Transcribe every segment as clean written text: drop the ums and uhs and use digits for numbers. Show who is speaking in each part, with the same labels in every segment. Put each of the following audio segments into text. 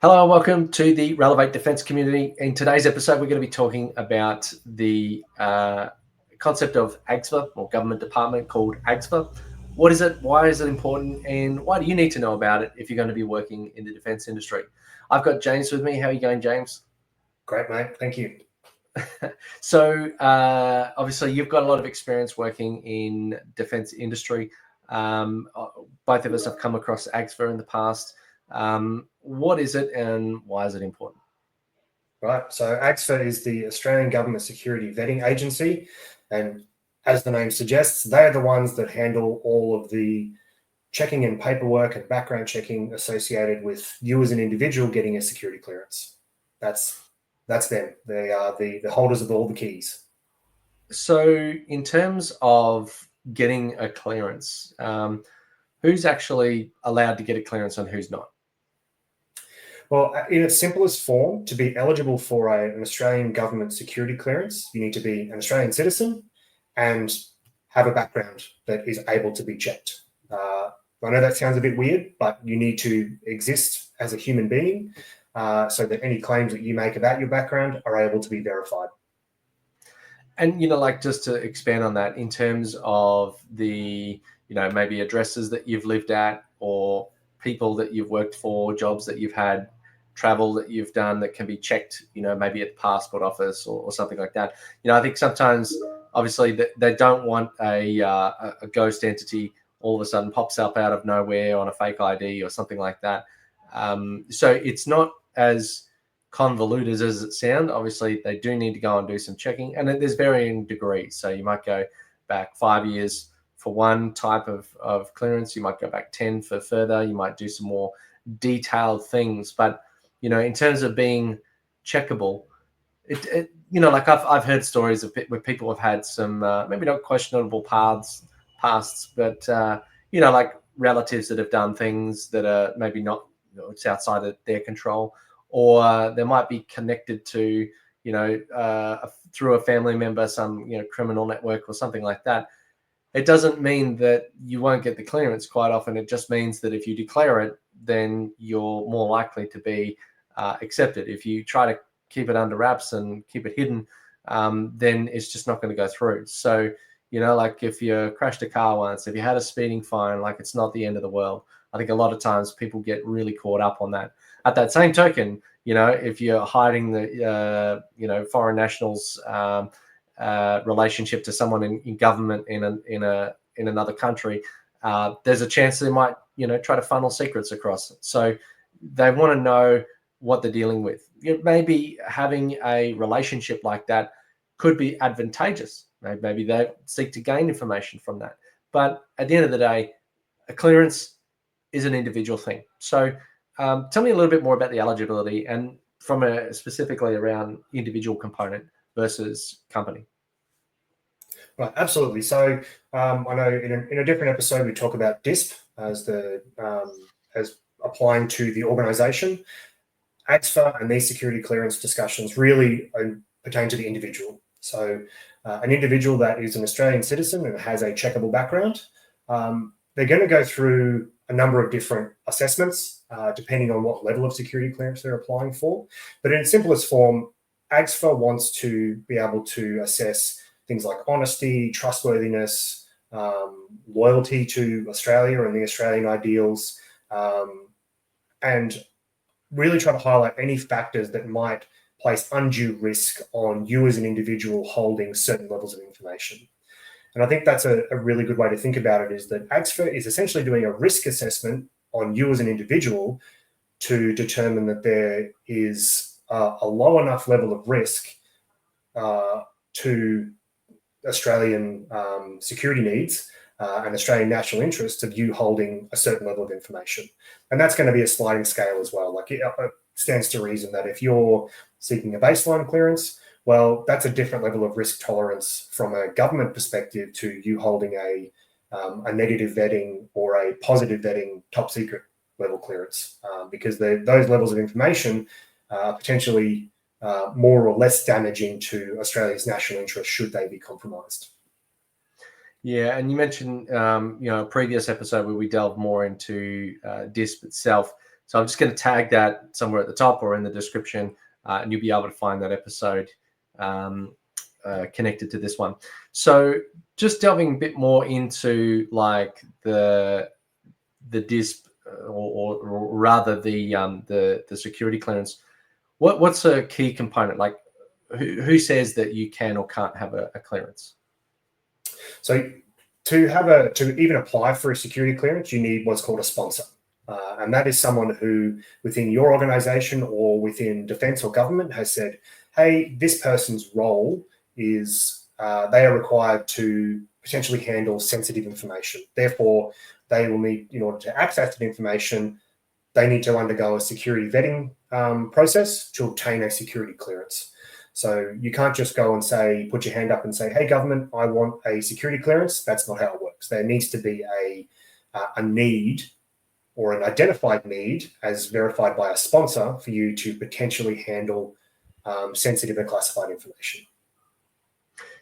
Speaker 1: Hello and welcome to the Relevate Defence community. In today's episode, we're going to be talking about the concept of AGSVA, or government department called AGSVA. What is it? Why is it important? And why do you need to know about it if you're going to be working in the defence industry? I've got James with me. How are you going, James?
Speaker 2: Great, mate. Thank you.
Speaker 1: So obviously you've got a lot of experience working in defence industry. Both of us have come across AGSVA in the past. What is it and why is it important?
Speaker 2: Right. So AGSVA is the Australian Government Security Vetting Agency. And as the name suggests, they're the ones that handle all of the checking and paperwork and background checking associated with you as an individual getting a security clearance. That's them. They are the holders of all the keys.
Speaker 1: So in terms of getting a clearance, who's actually allowed to get a clearance and who's not?
Speaker 2: Well, in its simplest form, to be eligible for an Australian government security clearance, you need to be an Australian citizen and have a background that is able to be checked. I know that sounds a bit weird, but you need to exist as a human being so that any claims that you make about your background are able to be verified.
Speaker 1: And, just to expand on that, in terms of the, maybe addresses that you've lived at or people that you've worked for, jobs that you've had, travel that you've done that can be checked, maybe at the passport office or something like that. I think sometimes, obviously, they don't want a ghost entity all of a sudden pops up out of nowhere on a fake ID or something like that. So it's not as convoluted as it sounds. Obviously, they do need to go and do some checking, and there's varying degrees. So you might go back 5 years for one type of clearance. You might go back 10 for further. You might do some more detailed things. But, in terms of being checkable, like I've heard stories of where people have had some maybe not questionable pasts, but like relatives that have done things that are maybe not, it's outside of their control, or they might be connected to, through a family member, some criminal network or something like that. It doesn't mean that you won't get the clearance. Quite often, it just means that if you declare it, then you're more likely to be accepted. If you try to keep it under wraps and keep it hidden, then it's just not going to go through. So, like if you crashed a car once, if you had a speeding fine, like it's not the end of the world. I think a lot of times people get really caught up on that. At that same token, if you're hiding the, foreign nationals' relationship to someone in government in another country, there's a chance they might, try to funnel secrets across. So they want to know what they're dealing with. Maybe having a relationship like that could be advantageous. Maybe they seek to gain information from that. But at the end of the day, a clearance is an individual thing. So tell me a little bit more about the eligibility and from specifically around individual component versus company.
Speaker 2: Right, absolutely. So I know in a different episode we talk about DISP as as applying to the organisation. AGSVA and these security clearance discussions really pertain to the individual. So an individual that is an Australian citizen and has a checkable background, they're going to go through a number of different assessments depending on what level of security clearance they're applying for. But in its simplest form, AGSVA wants to be able to assess things like honesty, trustworthiness, loyalty to Australia and the Australian ideals, and really try to highlight any factors that might place undue risk on you as an individual holding certain levels of information. And I think that's a really good way to think about it, is that AGSVA is essentially doing a risk assessment on you as an individual to determine that there is a low enough level of risk to Australian security needs and Australian national interests of you holding a certain level of information. And that's going to be a sliding scale as well. Like it stands to reason that if you're seeking a baseline clearance, well, that's a different level of risk tolerance from a government perspective to you holding a negative vetting or a positive vetting top secret level clearance, because those levels of information are potentially more or less damaging to Australia's national interest should they be compromised.
Speaker 1: Yeah, and you mentioned, a previous episode where we delved more into DISP itself. So I'm just going to tag that somewhere at the top or in the description, and you'll be able to find that episode connected to this one. So just delving a bit more into like the DISP, or rather the security clearance. What's a key component? Like who says that you can or can't have a clearance?
Speaker 2: So to even apply for a security clearance, you need what's called a sponsor. And that is someone who within your organization or within defense or government has said, hey, this person's role is they are required to potentially handle sensitive information. Therefore, they will need, in order to access that information, they need to undergo a security vetting process to obtain a security clearance. So you can't just go and say, put your hand up and say, hey, government, I want a security clearance. That's not how it works. There needs to be a need or an identified need as verified by a sponsor for you to potentially handle sensitive and classified information.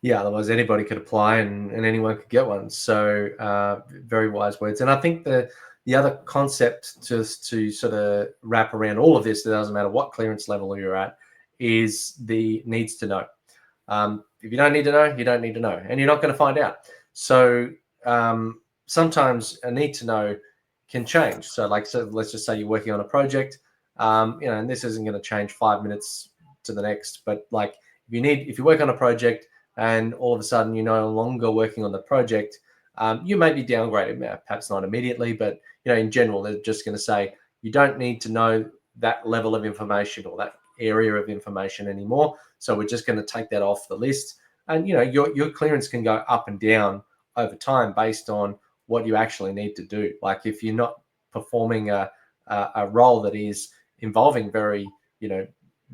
Speaker 1: Yeah, otherwise anybody could apply and anyone could get one. So very wise words. And I think the other concept just to sort of wrap around all of this, it doesn't matter what clearance level you're at, is the needs to know. If you don't need to know, you don't need to know, and you're not going to find out. So sometimes a need to know can change. So let's just say you're working on a project, and this isn't going to change 5 minutes to the next, but like if you work on a project and all of a sudden you're no longer working on the project, you may be downgraded, perhaps not immediately, but in general, they're just going to say you don't need to know that level of information or that area of information anymore. So we're just going to take that off the list. And your clearance can go up and down over time based on what you actually need to do. Like if you're not performing a role that is involving very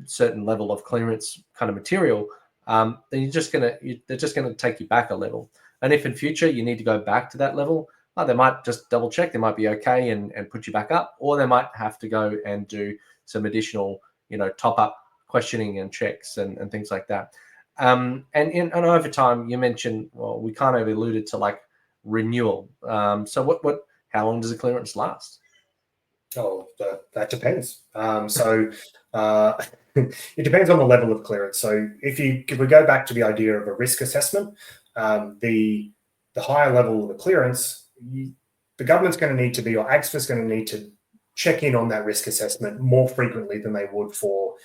Speaker 1: certain level of clearance kind of material, then they're just going to take you back a level. And if in future you need to go back to that level, they might just double check. They might be okay and put you back up, or they might have to go and do some additional top up questioning and checks and things like that. And over time, you mentioned, well, we kind of alluded to like renewal. So how long does a clearance last?
Speaker 2: Oh, that depends. It depends on the level of clearance. So if we go back to the idea of a risk assessment, the higher level of the clearance, the government's going to need to be, or AGSVA is going to need to check in on that risk assessment more frequently than they would for,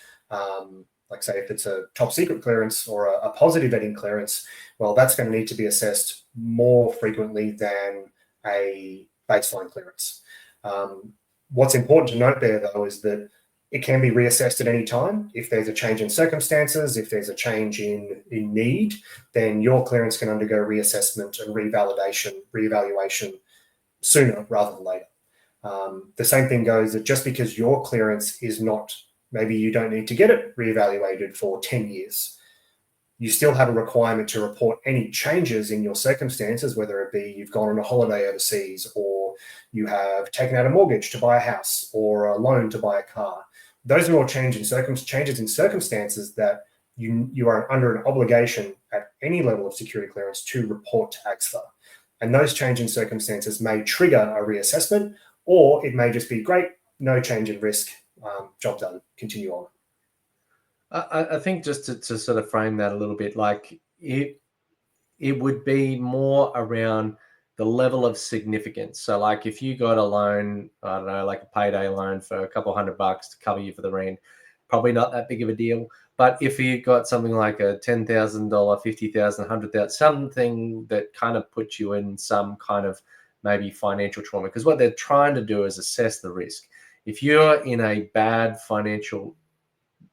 Speaker 2: like say, if it's a top secret clearance or a positive vetting clearance, well, that's going to need to be assessed more frequently than a baseline clearance. What's important to note there, though, is that it can be reassessed at any time. If there's a change in circumstances, if there's a change in need, then your clearance can undergo reassessment and reevaluation sooner rather than later. The same thing goes that just because your clearance is not, maybe you don't need to get it reevaluated for 10 years. You still have a requirement to report any changes in your circumstances, whether it be you've gone on a holiday overseas, or you have taken out a mortgage to buy a house, or a loan to buy a car. Those are all changes in circumstances that you are under an obligation at any level of security clearance to report to AGSVA. And those change in circumstances may trigger a reassessment, or it may just be great, no change in risk, job done, continue on.
Speaker 1: I think just to sort of frame that a little bit, like it would be more around the level of significance. So like if you got a loan, I don't know, like a payday loan for a couple $100 to cover you for the rent, probably not that big of a deal. But if you got something like a $10,000, $50,000, $100,000, something that kind of puts you in some kind of maybe financial trauma, because what they're trying to do is assess the risk. If you're in a bad financial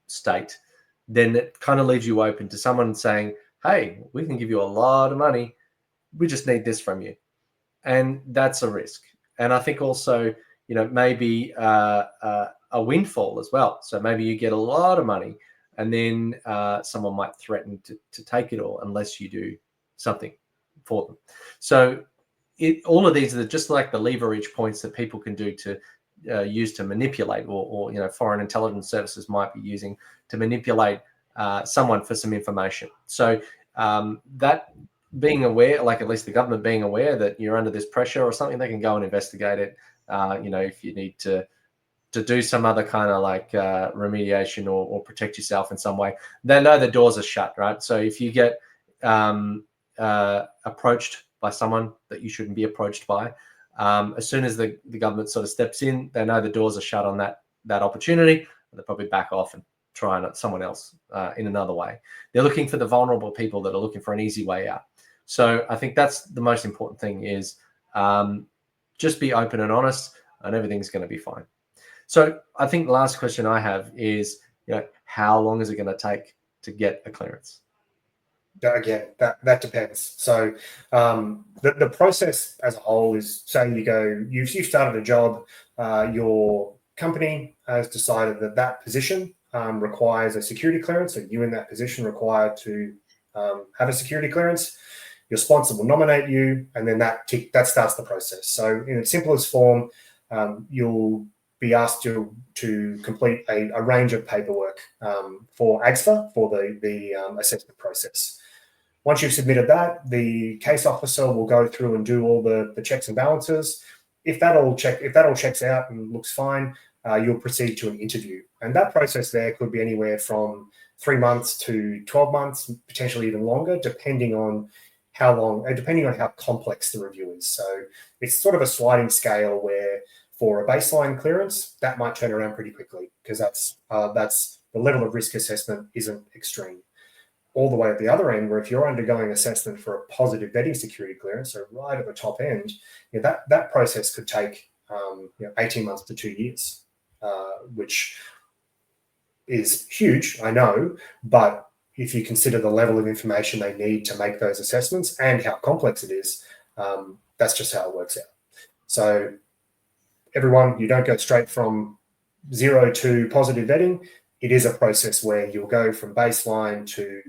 Speaker 1: state, then it kind of leaves you open to someone saying, hey, we can give you a lot of money. We just need this from you. And that's a risk. And I think also, maybe a windfall as well. So maybe you get a lot of money and then someone might threaten to take it all unless you do something for them. So all of these are just like the leverage points that people can do to use to manipulate, or foreign intelligence services might be using to manipulate someone for some information. So that being aware, like at least the government being aware that you're under this pressure or something, they can go and investigate it. If you need to to do some other kind of like remediation or protect yourself in some way, they know the doors are shut, right? So if you get approached by someone that you shouldn't be approached by, as soon as the government sort of steps in, they know the doors are shut on that opportunity. They'll probably back off and try on someone else in another way. They're looking for the vulnerable people that are looking for an easy way out. So I think that's the most important thing is just be open and honest, and everything's going to be fine. So I think the last question I have is, how long is it going to take to get a clearance?
Speaker 2: Again, that depends. So the process as a whole is, say you've started a job, your company has decided that position requires a security clearance, so you in that position require to have a security clearance. Your sponsor will nominate you, and then that starts the process. So in its simplest form, you'll be asked to complete a range of paperwork for AGSVA for the assessment process. Once you've submitted that, the case officer will go through and do all the checks and balances. If that all checks out and looks fine, you'll proceed to an interview. And that process there could be anywhere from 3 months to 12 months, potentially even longer, depending on how complex the review is. So it's sort of a sliding scale where for a baseline clearance, that might turn around pretty quickly because that's the level of risk assessment isn't extreme. All the way at the other end, where if you're undergoing assessment for a positive vetting security clearance, so right at the top end, that process could take 18 months to 2 years, which is huge, I know, but if you consider the level of information they need to make those assessments and how complex it is, that's just how it works out. So everyone, you don't go straight from 0 to positive vetting. It is a process where you'll go from baseline to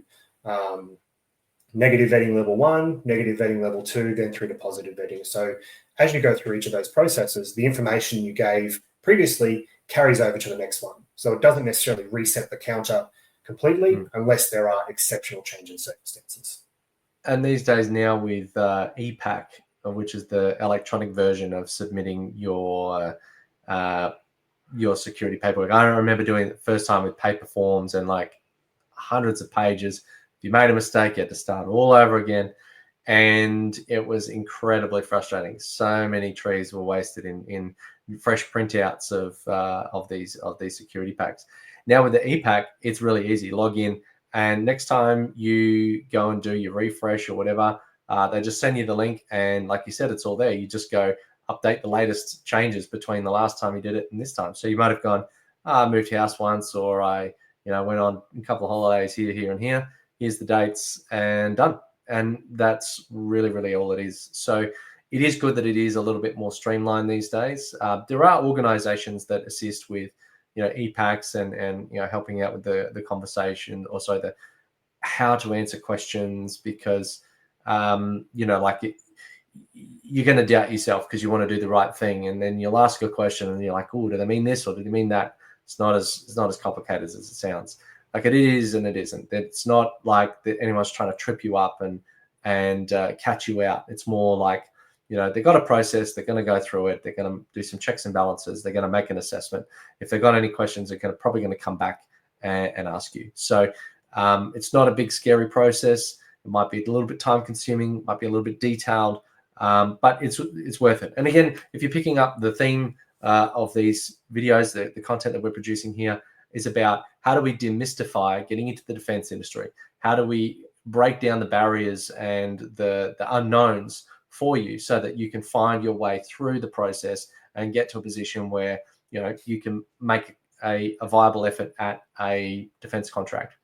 Speaker 2: negative vetting level 1, negative vetting level 2, then through to positive vetting. So as you go through each of those processes, the information you gave previously carries over to the next one. So it doesn't necessarily reset the counter completely unless there are exceptional change in circumstances.
Speaker 1: And these days now with EPAC, which is the electronic version of submitting your security paperwork. I remember doing it the first time with paper forms and like hundreds of pages. If you made a mistake, you had to start all over again. And it was incredibly frustrating. So many trees were wasted in fresh printouts of these security packs. Now with the EPAC, it's really easy. Log in, and next time you go and do your refresh or whatever, they just send you the link, and like you said, it's all there. You just go update the latest changes between the last time you did it and this time. So you might have gone, I moved house once, or I went on a couple of holidays here, and here. Here's the dates, and done. And that's really, really all it is. So it is good that it is a little bit more streamlined these days. There are organizations that assist with, EPACs and helping out with the conversation, also the how to answer questions, because, you're going to doubt yourself because you want to do the right thing. And then you'll ask a question and you're like, oh, do they mean this or do they mean that? It's not as complicated as it sounds. Like it is and it isn't. It's not like anyone's trying to trip you up and catch you out. It's more like, they've got a process. They're going to go through it. They're going to do some checks and balances. They're going to make an assessment. If they've got any questions, they're probably going to come back and ask you. So it's not a big, scary process. It might be a little bit time consuming, might be a little bit detailed, but it's worth it. And again, if you're picking up the theme of these videos, the content that we're producing here is about how do we demystify getting into the defense industry? How do we break down the barriers and the unknowns for you so that you can find your way through the process and get to a position where you can make a viable effort at a defense contract.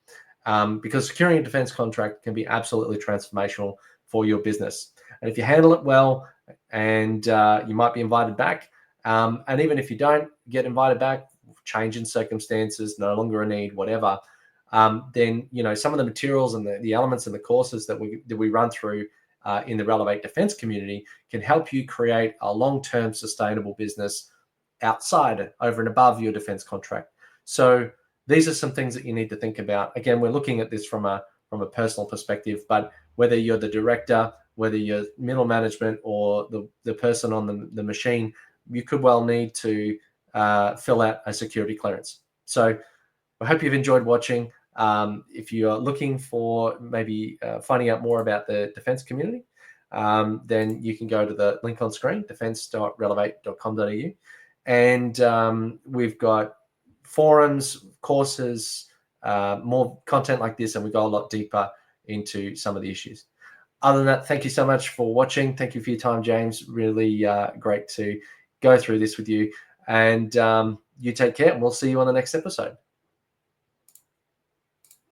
Speaker 1: Because securing a defense contract can be absolutely transformational for your business. And if you handle it well, and you might be invited back, and even if you don't get invited back, change in circumstances, no longer a need, whatever, then some of the materials and the elements and the courses that we run through in the Relevate defense community can help you create a long-term sustainable business outside, over and above your defense contract. So these are some things that you need to think about. Again, we're looking at this from a personal perspective, but whether you're the director, whether you're middle management or the person on the machine, you could well need to fill out a security clearance. So I hope you've enjoyed watching. If you are looking for maybe finding out more about the defense community, then you can go to the link on screen, defense.relevate.com.au. And we've got forums, courses, more content like this, and we go a lot deeper into some of the issues. Other than that, thank you so much for watching. Thank you for your time, James. Really great to go through this with you. And you take care, and we'll see you on the next episode.